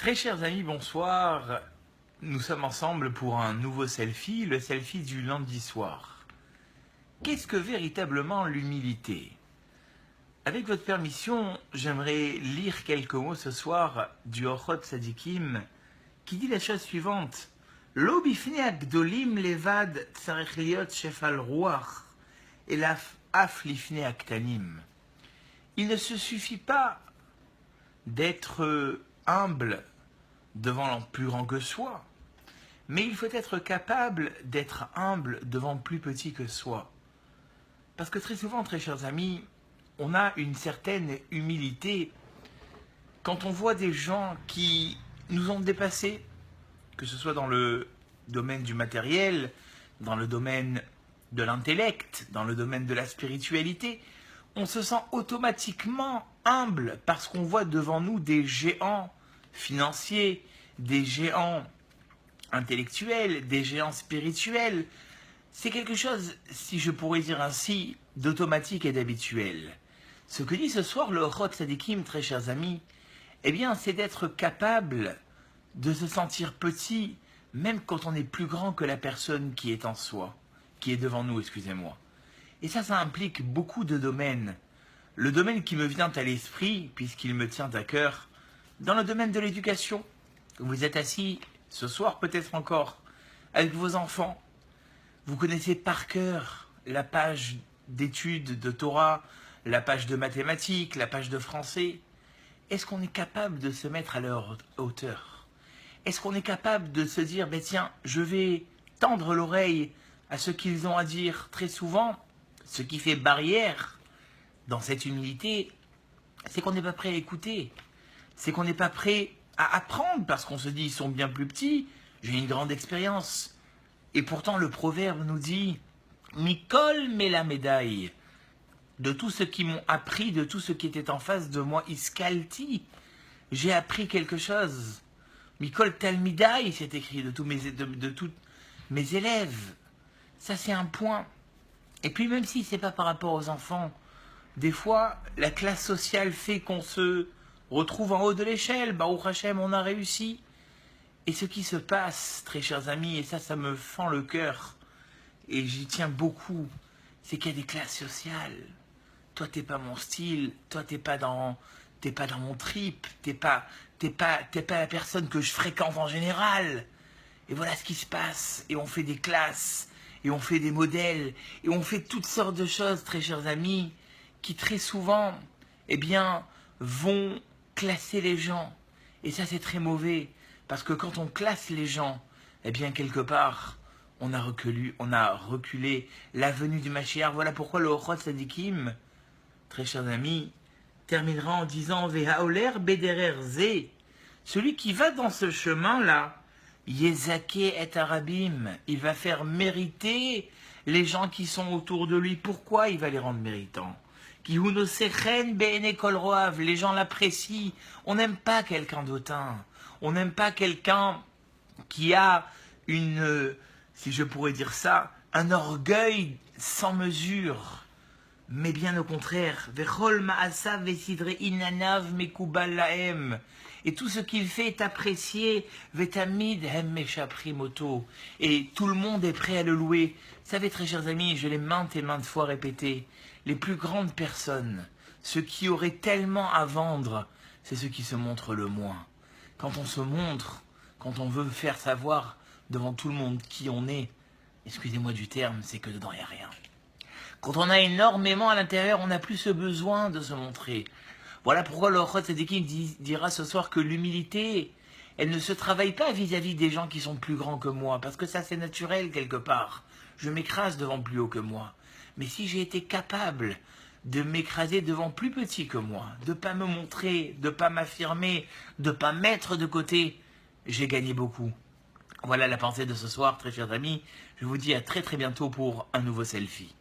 Très chers amis, bonsoir. Nous sommes ensemble pour un nouveau selfie, le selfie du lundi soir. Qu'est-ce que véritablement l'humilité? Avec votre permission, j'aimerais lire quelques mots ce soir du Orchot Tzadikim qui dit la chose suivante. Lo bifnei agdolim levad tzarech liot shefal ruach elaf af lifnei aktanim. Il ne se suffit pas d'être humble devant le plus grand que soi, mais il faut être capable d'être humble devant plus petit que soi. Parce que très souvent, très chers amis, on a une certaine humilité quand on voit des gens qui nous ont dépassés, que ce soit dans le domaine du matériel, dans le domaine de l'intellect, dans le domaine de la spiritualité. On se sent automatiquement humble parce qu'on voit devant nous des géants financiers, des géants intellectuels, des géants spirituels. C'est quelque chose, si je pourrais dire ainsi, d'automatique et d'habituel. Ce que dit ce soir le Orchot Tzadikim, très chers amis, eh bien, c'est d'être capable de se sentir petit, même quand on est plus grand que la personne qui est en soi, qui est devant nous, excusez-moi. Et ça implique beaucoup de domaines. Le domaine qui me vient à l'esprit, puisqu'il me tient à cœur, dans le domaine de l'éducation. Vous êtes assis, ce soir peut-être encore, avec vos enfants. Vous connaissez par cœur la page d'études de Torah, la page de mathématiques, la page de français. Est-ce qu'on est capable de se mettre à leur hauteur? Est-ce qu'on est capable de se dire, tiens, je vais tendre l'oreille à ce qu'ils ont à dire? Très souvent, ce qui fait barrière dans cette humilité, c'est qu'on n'est pas prêt à écouter. C'est qu'on n'est pas prêt à apprendre parce qu'on se dit, ils sont bien plus petits, j'ai une grande expérience. Et pourtant, le proverbe nous dit, Mikol met la médaille. De tout ce qui m'ont appris, de tout ce qui était en face de moi, iskalti. J'ai appris quelque chose. Mikol talmidai, c'est écrit de tous mes élèves. Ça, c'est un point. Et puis, même si c'est pas par rapport aux enfants, des fois, la classe sociale fait qu'on se retrouve en haut de l'échelle. Baruch Hashem, on a réussi. Et ce qui se passe, très chers amis, et ça me fend le cœur, et j'y tiens beaucoup, c'est qu'il y a des classes sociales. Toi, t'es pas mon style, toi, t'es pas dans mon trip, t'es pas la personne que je fréquente en général. Et voilà ce qui se passe. Et on fait des classes, et on fait des modèles, et on fait toutes sortes de choses, très chers amis, qui très souvent, vont classer les gens. Et ça, c'est très mauvais. Parce que quand on classe les gens, quelque part, on a reculé la venue du Mashiach. Voilà pourquoi le Orchot Tzadikim, très chers amis, terminera en disant Vehaoler bederer ze, celui qui va dans ce chemin-là, Yezake et Arabim, il va faire mériter les gens qui sont autour de lui. Pourquoi il va les rendre méritants? Kihuno sechen be'ene kol roav, les gens l'apprécient. On n'aime pas quelqu'un d'autant. On n'aime pas quelqu'un qui a si je pourrais dire ça, un orgueil sans mesure. Mais bien au contraire, Vechol ma'asav vesidre inanav mekubal lahem. Et tout ce qu'il fait est apprécié, Vetamid hem meshaprimoto. Et tout le monde est prêt à le louer. Vous savez, très chers amis, je l'ai maintes et maintes fois répété, les plus grandes personnes, ceux qui auraient tellement à vendre, c'est ceux qui se montrent le moins. Quand on se montre, quand on veut faire savoir devant tout le monde qui on est, excusez-moi du terme, c'est que dedans il n'y a rien. Quand on a énormément à l'intérieur, on n'a plus ce besoin de se montrer. Voilà pourquoi le Orchot Tzadikim dira ce soir que l'humilité, elle ne se travaille pas vis-à-vis des gens qui sont plus grands que moi, parce que ça c'est naturel quelque part. Je m'écrase devant plus haut que moi. Mais si j'ai été capable de m'écraser devant plus petit que moi, de ne pas me montrer, de ne pas m'affirmer, de ne pas mettre de côté, j'ai gagné beaucoup. Voilà la pensée de ce soir, très chers amis. Je vous dis à très très bientôt pour un nouveau selfie.